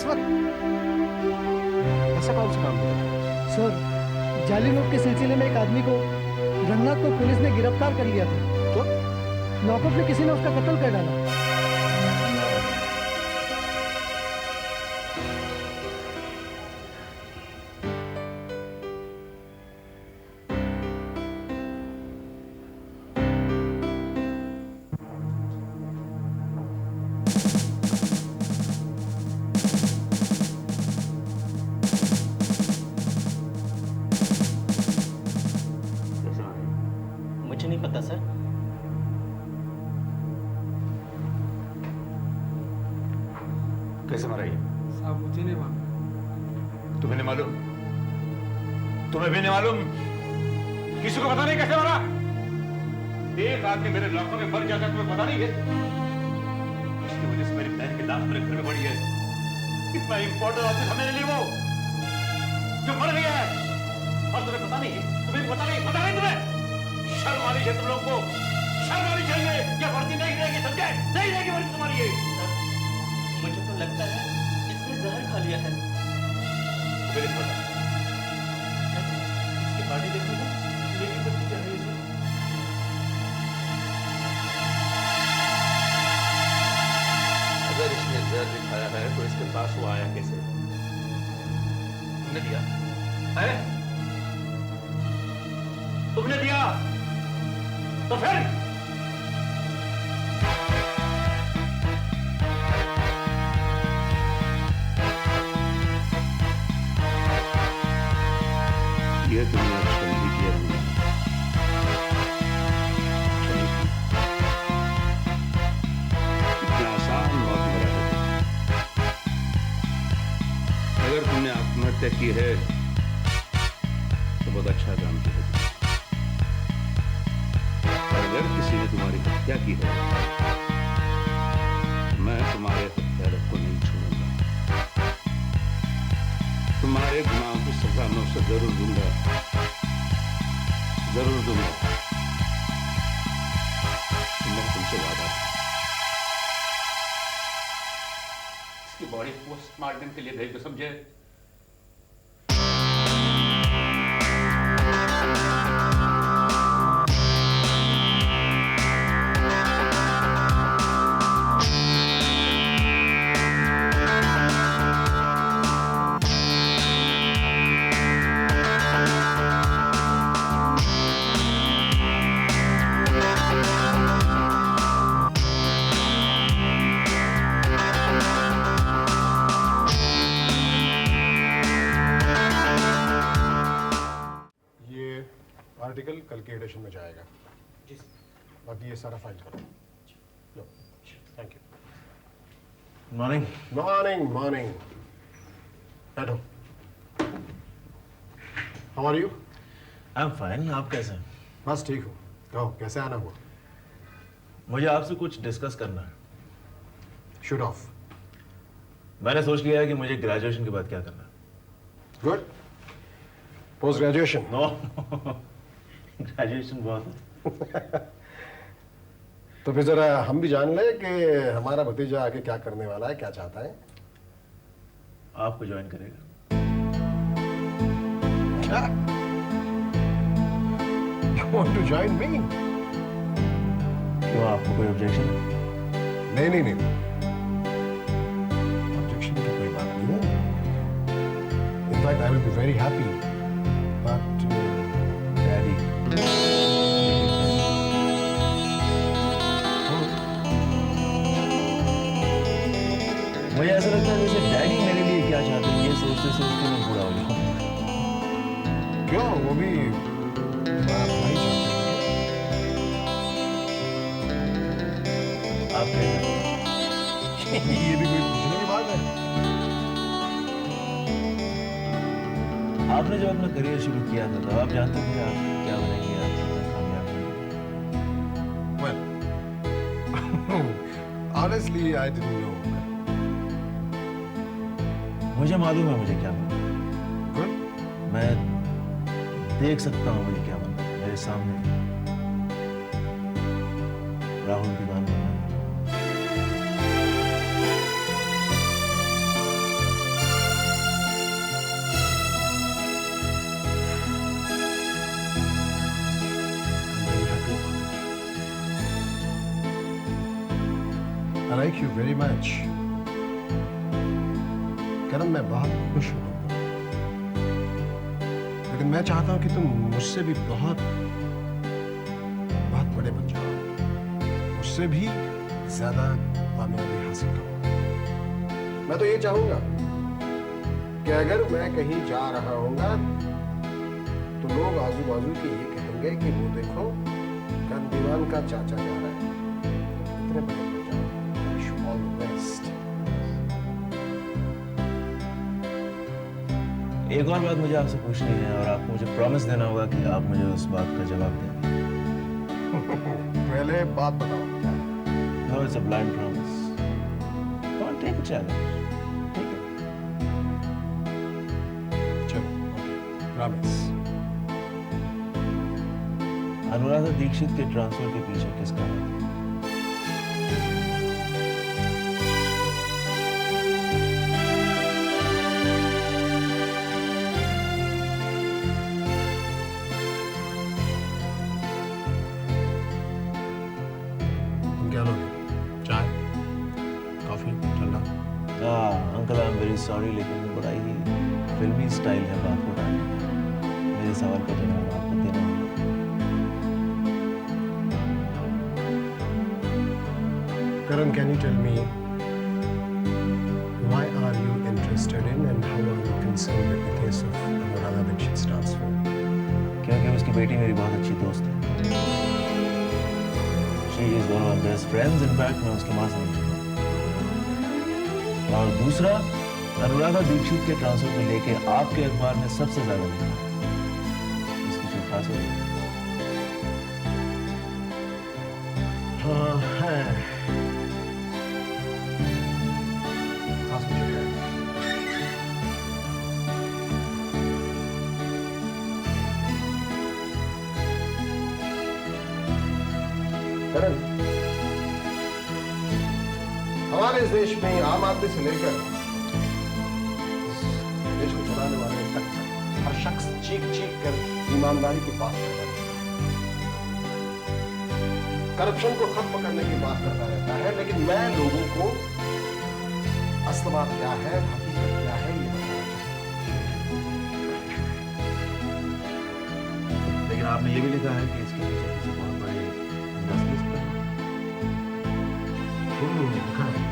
वक्त? ऐसा कौन सा काम है? सर, जाली नोट के सिलसिले में एक आदमी को रंगनाथ को पुलिस ने गिरफ्तार कर लिया था। तो लॉकअप में किसी ने उसका कत्ल कर डाला। मुझे नहीं पता सर। कैसे मारा ये? साहब मुझे नहीं मालूम। तुम्हें नहीं मालूम? तुम्हें भी नहीं मालूम? किसी को पता नहीं कैसे मारा? एक आदमी मेरे लॉकर में मर जाता तुम्हें पता नहीं है? इसकी वजह से मेरी बहन की लाश मेरे घर में पड़ी है। इतना इंपॉर्टेंट ऑफिस है मेरे लिए वो, जो मर गया है। और तुम्हें पता नहीं है? तुम्हें पता नहीं? पता नहीं तुम्हें? शर्म आनी चाहिए तुम लोग को, शर्म आनी चाहिए। ये वर्दी नहीं रहेगी, समझे? नहीं रहेगी वर्दी तुम्हारी ये। मुझे तो लगता है इसने जहर खा लिया है। मुझे नहीं पता। इसकी बॉडी देखो ना, लेकिन बच्ची क्या है इसे? अगर इसने जहर दिखाया है तो इसके पास वो आया कैसे? तुमने दिया है? तुमने दिया तो फिर ये तुमने अच्छा नहीं किया। इतना आसान मौत मरा है। अगर तुमने आत्महत्या की है तो बहुत अच्छा काम किया। अगर किसी ने तुम्हारी हत्या की है तो मैं तुम्हारे हत्यारों को नहीं छोड़ूंगा। तुम्हारे गुनाहों की सजा मैं उसे जरूर दूंगा, जरूर दूंगा। मैं तुमसे वादा है। इसकी बॉडी पोस्टमार्टम के लिए भेज दो, समझे? आर्टिकल कल के एडिशन में जाएगा। जी बाकी ये सारा फाइल करो। Thank you. Morning. Morning morning. बैठो। How are you? I am fine. आप कैसे हैं? बस ठीक हूँ। कहो कैसे आना हुआ? मुझे आपसे कुछ डिस्कस करना है। Shoot of. मैंने सोच लिया है कि मुझे ग्रेजुएशन के बाद क्या करना है। Good. Post graduation? No graduation बहुत है। तो फिर जरा हम भी जान ले कि हमारा भतीजा आगे क्या करने वाला है, क्या चाहता है। आपको ज्वाइन करेगा। क्या? You want to join me? क्यों, आपको कोई ऑब्जेक्शन है? नहीं नहीं नहीं, ऑब्जेक्शन की कोई बात नहीं है। In fact I will be very happy, but daddy. मुझे ऐसा लगता है जैसे डैडी मेरे लिए क्या चाहते हैं ये सोचते सोचते मैं बूढ़ा हो जाऊँ। क्यों? वो भी तुम्हारा भलाई चाहते आप क्या करते हैं। ये भी कोई पूछने की बात है? आपने जब अपना करियर शुरू किया था तब आप जानते थे आप क्या बनेंगे, आप कितना कामयाब होंगे? Well, honestly, I didn't know. मुझे मालूम है मुझे क्या बनना है। Good. मैं देख सकता हूँ मुझे क्या बनना है। मेरे सामने राहुल दीवान बनना है। like you very much. करण, मैं बहुत खुश हूँ, लेकिन मैं चाहता हूँ कि तुम मुझसे भी बहुत बहुत बड़े बन जाओ, मुझसे भी ज्यादा कामयाबी हासिल करो। मैं तो ये चाहूंगा कि अगर मैं कहीं जा रहा हूँगा तो लोग आजू बाजू के ये कहेंगे कि वो देखो दीवान का चाचा जा रहा है। इतने बड़े बन जाओ। Wish you all the best. एक और बात मुझे आपसे पूछनी है और आपको मुझे प्रॉमिस देना होगा कि आप मुझे उस बात का जवाब देंगे। पहले बात बताओ। No, it's a blind promise. Come on, take a challenge. Take it. चलो, okay. Promise. अनुराधा दीक्षित के ट्रांसफर के पीछे किसका हाथ है? तुम क्या लोगे? चाय, कॉफी, ठंडा? Uncle, I am very sorry, लेकिन बड़ा ही फिल्मी स्टाइल है बात को टालने का। मेरे सवाल का जवाब आपको देना होगा। Karan, can you tell me why are you interested in and how are you concerned with the case of Anuradha Dixit's transfer? क्योंकि उसकी बेटी मेरी बहुत अच्छी दोस्त है। She is one of my best friends. In fact, मैं उसकी माँ समझ चुका हूँ। और दूसरा, अनुराधा दीक्षित के ट्रांसफर को लेके आपके अखबार में सबसे ज्यादा लिखा है। इसकी कोई खास वजह? हाँ है। खास वजह है। करण, हमारे इस देश में आम आदमी से लेकर इस देश को चलाने वाले तक हर शख्स चीख चीख कर ईमानदारी की बात करता है, करप्शन को खत्म करने की बात करता रहता है, लेकिन मैं लोगों को असल बात क्या है, हकीकत क्या है, ये बताना चाहता हूं। लेकिन आपने ये भी लिखा है कि इसके पीछे किसी बहुत बड़े इंडस्ट्रीज पर लिखा है।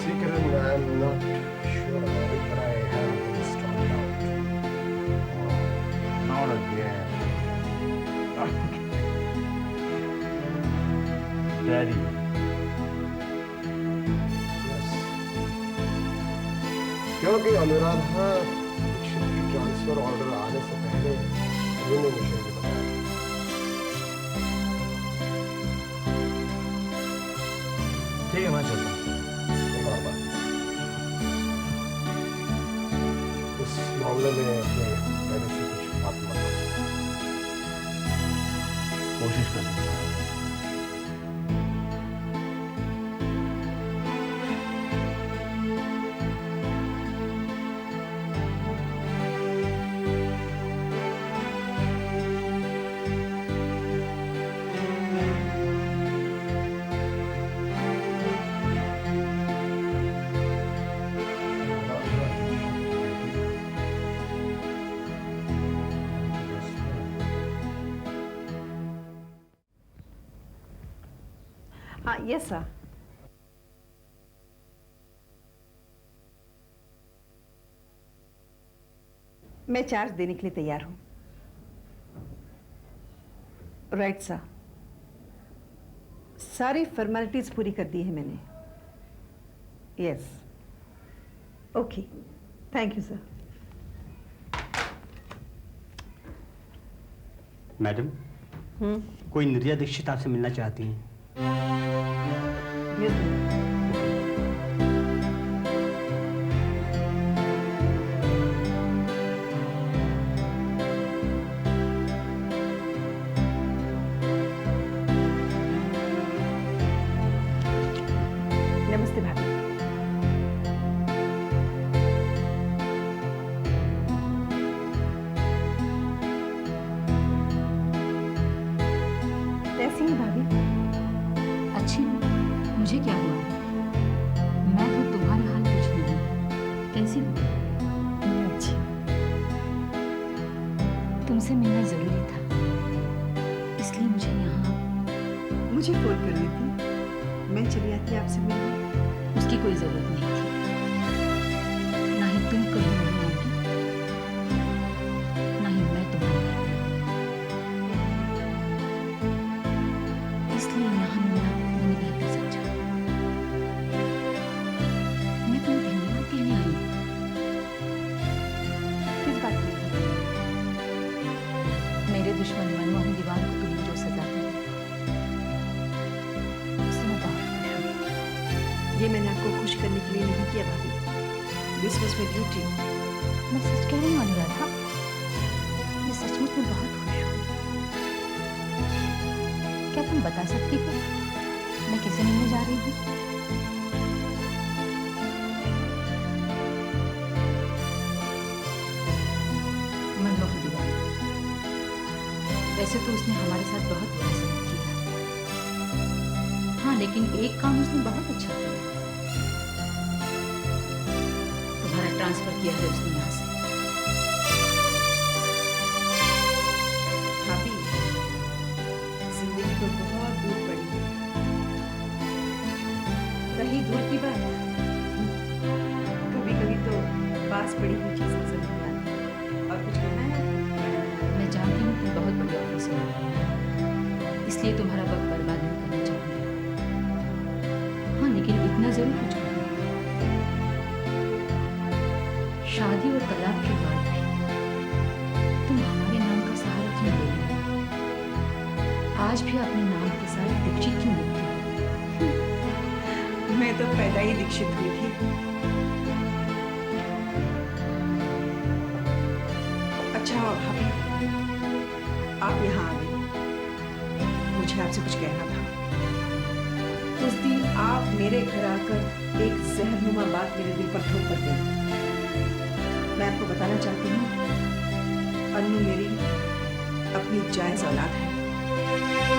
See, Karan, I'm not sure about it, but I have been strong out. Not again. Daddy. Yes. क्योंकि अनुराधा दीक्षित की ट्रांसफर ऑर्डर आने से पहले उन्होंने मुझे ये बताया। ठीक है, मैं चलता हूँ। एक और बात, इस मामले में अपने डैडी से कुछ बात मत करो। कोशिश कर सकता हूँ। हाँ, यस सर। मैं चार्ज देने के लिए तैयार हूँ। राइट सर, सारी फॉर्मेलिटीज पूरी कर दी है मैंने। Yes, okay, thank you sir. Madam, कोई निर्या दीक्षित आपसे मिलना चाहती हैं। यस नमस्ते भाभी। कोई जरूरत नहीं थी। ना ही तुम कभी नहीं आओगी, ना ही मैं तुम्हारे घर आऊंगी। इसलिए यहाँ मिलना मैंने बेहतर समझा। मैं तुम्हें धन्यवाद कहने आई हूँ। किस बात में? मेरे दुश्मन मनमोहन दीवान को तुमने जो सजा दी, उससे मैं बहुत खुश हूँ। ये मैंने आपको खुश करने के लिए नहीं किया भाभी। This was my duty. मैं सच कह रही हूँ अनुराधा, मैं सचमुच में बहुत खुश हूँ। क्या तुम बता सकती हो मैं किसे मिलने जा रही हूँ? मनमोहन दीवान। वैसे तो उसने हमारे साथ बहुत बुरा सलूक किया, हाँ, लेकिन एक काम उसने बहुत अच्छा किया। तुम्हारा ट्रांसफर किया है उसने यहाँ से। भाभी, जिंदगी तो बहुत दूर पड़ी है। रही दूर की बात, कभी कभी तो पास पड़ी हुई चीज नजर नहीं आती। और कुछ कहना है? मैं जानती हूँ तुम बहुत बड़ी ऑफिसर हो, इसलिए तुम्हारा वक्त बर्बाद नहीं करना चाहूंगी। हाँ, लेकिन इतना जरूर पूछूंगी, शादी और तलाक के बाद भी तुम हमारे नाम का सहारा क्यों ले रही हो? आज भी अपने नाम के साथ दीक्षित क्यों लिखती हो? मैं तो पैदा ही दीक्षित हुई थी। अच्छा भाभी, आप यहाँ आ गई। मुझे आपसे कुछ कहना था। उस दिन आप मेरे घर आकर एक जहरनुमा बात मेरे दिल पर ठोक कर गई। मैं आपको बताना चाहती हूँ, अन्नू मेरी अपनी जायज औलाद है।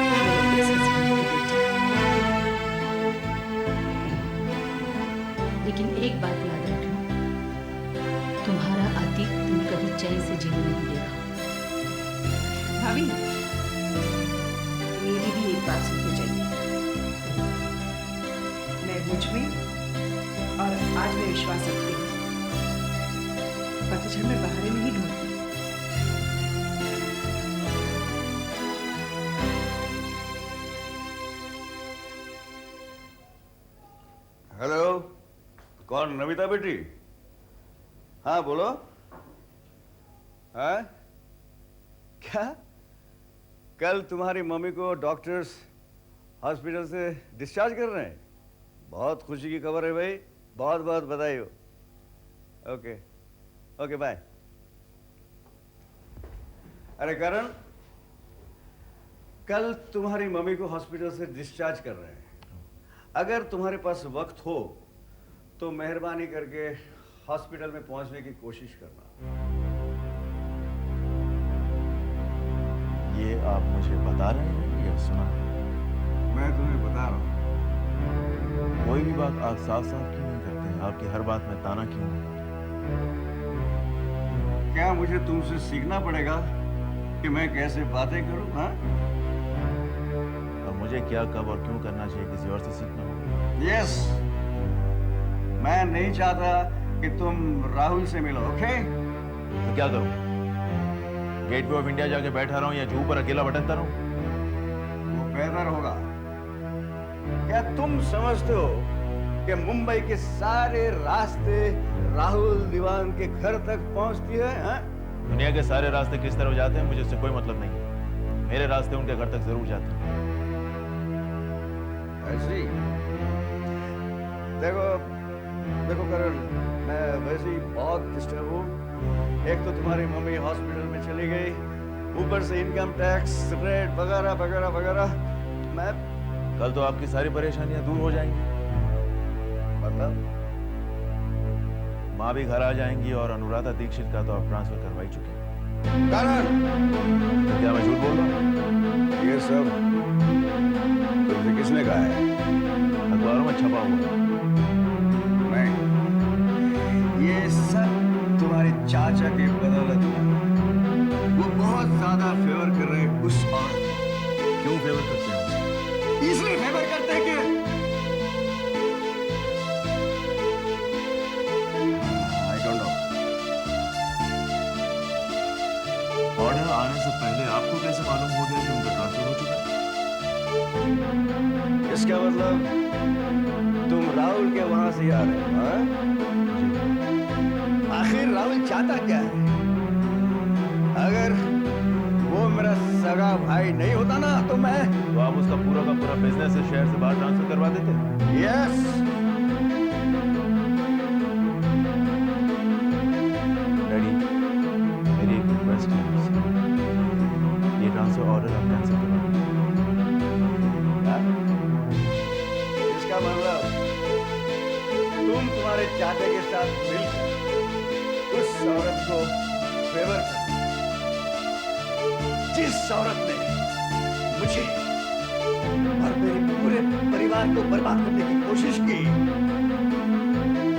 मेरे ex-husband की बेटी। लेकिन एक बात याद रखना, तुम्हारा अतीत तुम्हें कभी चैन से जीने नहीं देगा। भाभी, मेरी भी एक बात सुननी चाहिए। मैं मुझ में और आज मैं विश्वास रखती हूँ। पतझड़ में बहारें नहीं ढूंढती। हेलो, कौन? नमिता बेटी? हाँ बोलो। हाँ क्या? कल तुम्हारी मम्मी को डॉक्टर्स हॉस्पिटल से डिस्चार्ज कर रहे हैं? बहुत खुशी की खबर है भाई, बहुत बहुत बधाई हो। Okay okay bye. अरे करण, कल तुम्हारी मम्मी को हॉस्पिटल से डिस्चार्ज कर रहे हैं। अगर तुम्हारे पास वक्त हो तो मेहरबानी करके हॉस्पिटल में पहुंचने की कोशिश करना। ये आप मुझे बता रहे हैं या सुना? मैं तुम्हें बता रहा हूं। कोई भी बात आप साफ साफ क्यों नहीं करते हैं? आपकी हर बात में ताना क्यों? क्या मुझे तुमसे सीखना पड़ेगा कि मैं कैसे बातें करूं? हाँ, और मुझे क्या, कब और क्यों करना चाहिए किसी और से सीखना होगा। यस, मैं नहीं चाहता कि तुम राहुल से मिलो। ओके? तो क्या करूं? गेटवे ऑफ इंडिया जाके बैठा रहूं या जू पर अकेला भटकता रहूं? वो बेहतर होगा। क्या तुम समझते हो कि मुंबई के सारे रास्ते राहुल दीवान के घर तक पहुंचती है? हाँ? दुनिया के सारे रास्ते किस तरफ जाते हैं मुझे उससे कोई मतलब नहीं। मेरे रास्ते उनके घर तक जरूर जाते हैं। ऐसी देखो देखो करण, मैं वैसे ही बहुत डिस्टर्ब हूँ। एक तो तुम्हारी मम्मी हॉस्पिटल में चली गई, ऊपर से इनकम टैक्स रेट वगैरह वगैरह वगैरह। मैं कल तो आपकी सारी परेशानियां दूर हो जाएंगी। मतलब माँ भी घर आ जाएंगी और अनुराधा दीक्षित का तो आप ट्रांसफर करवा ही चुके हैं। करण, तो क्या मैं झूठ बोल रहा हूँ? ये सब तुमसे किसने कहा है? अखबारों में छपा हुआ। नहीं, ये सब तुम्हारे चाचा के बदौलत है। वो बहुत ज्यादा फेवर कर रहे हैं उस औरत को। क्यों फेवर करते हैं? इसलिए फेवर करते हैं कि से पहले आपको कैसे मालूम हो गया कि उनका ट्रांसफर हो चुका है? इसका मतलब तुम राहुल के वहां से आ रहे हो, हाँ? आखिर राहुल चाहता क्या है? अगर वो मेरा सगा भाई नहीं होता ना तो मैं तो आप उसका पूरा का पूरा बिजनेस शहर से बाहर ट्रांसफर करवा देते? यस। डैडी, मेरी एक रिक्वेस्ट है आपसे। ये ट्रांसफर ऑर्डर आप कैंसिल करवा दीजिए। इसका मतलब तुम तुम्हारे चाचा के साथ मिलकर उस औरत को फेवर कर, जिस औरत ने मुझे और मेरे पूरे परिवार को बर्बाद करने की कोशिश की,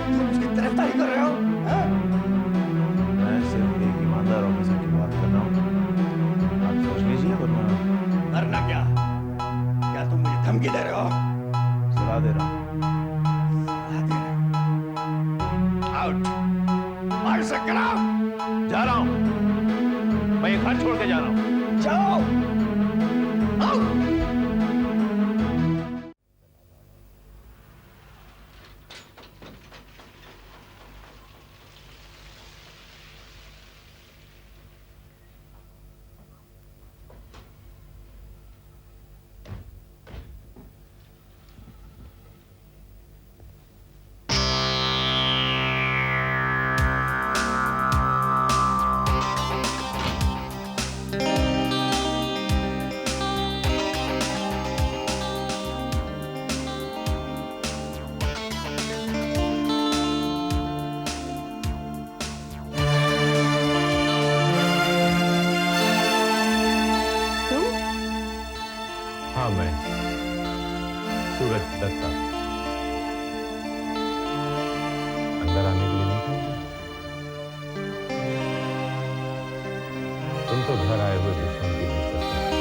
तुम उसकी तरफदारी कर रहे हो, हाँ? मैं सिर्फ एक ईमानदार ऑफिसर की बात कर रहा हूँ। आप सोच लीजिए, वरना करना क्या? क्या तुम मुझे धमकी दे रहे हो? सलाह दे रहा हूँ। आउट, बाहर से कराओ। जा रहा हूँ, मैं ये घर छोड़ के जा रहा हूँ। जाओ, आउट। हाँ, मैं सूरज दत्ता। अंदर आने के लिए नहीं कहोगे? तुम तो घर आए हुए दुश्मन की बेइज्जती करते हो।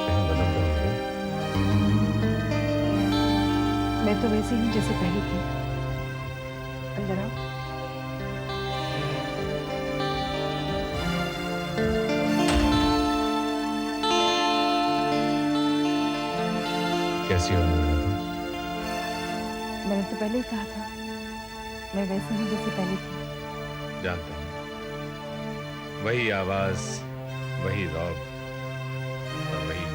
कहीं बदल तो नहीं गई? मैं तो वैसी ही जैसे पहले थी। अंदर आओ। कैसी हो अनुराधा? मैंने तो पहले ही कहा था, मैं वैसी ही जैसे पहले थी। जानता हूँ, वही आवाज, वही रौब और वही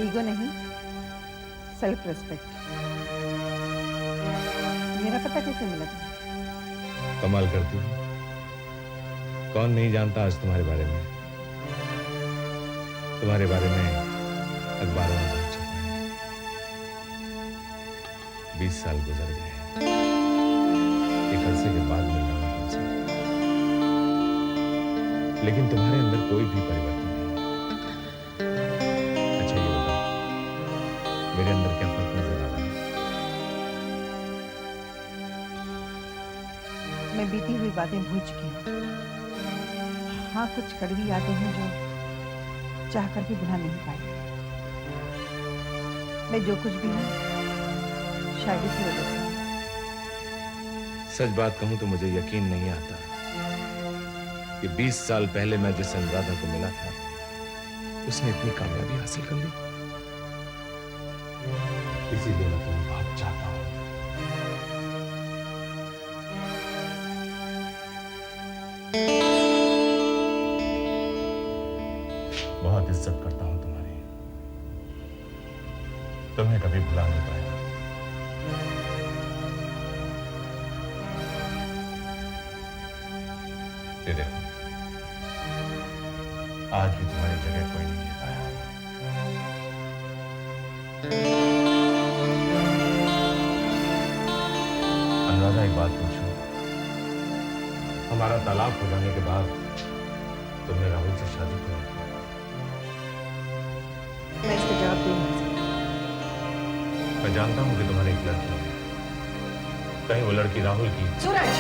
ईगो नहीं, सेल्फ रिस्पेक्ट। मेरा पता कैसे मिला था? कमाल करती हूँ। कौन नहीं जानता आज तुम्हारे बारे में? तुम्हारे बारे में अखबारों में बहुत छपा है। 20 साल गुजर गए, एक अरसे के बाद मिल रहा हूं तुमसे, लेकिन तुम्हारे अंदर कोई भी परिवर्तन नहीं। अच्छा ये बताओ, मेरे अंदर क्या फर्क नजर आ रहा है? मैं बीती हुई बातें भूल चुकी हूँ। हाँ, कुछ कड़वी यादें हैं जो चाह कर भी भुला नहीं पाई। मैं जो कुछ भी हूँ शायद इसी वजह से। सच बात कहूं तो मुझे यकीन नहीं आता कि 20 साल पहले मैं जिस अनुराधा को मिला था, उसने इतनी कामयाबी हासिल कर ली। इसीलिए मैं तुम्हें बहुत चाहता हूं। बहुत इज्जत करता हूं तुम्हारी, तुम्हें कभी भुला नहीं पाया। ये देखो, आज भी तुम्हारी जगह कोई नहीं ले पाया। अनुराधा, एक बात पूछूं? हमारा तलाक हो जाने के बाद तुमने राहुल से शादी क्यों नहीं की? मैं इसका जवाब दे नहीं सकती। मैं जानता हूं कि तुम्हारी एक लड़की है, कहीं वो लड़की राहुल की। सूरज,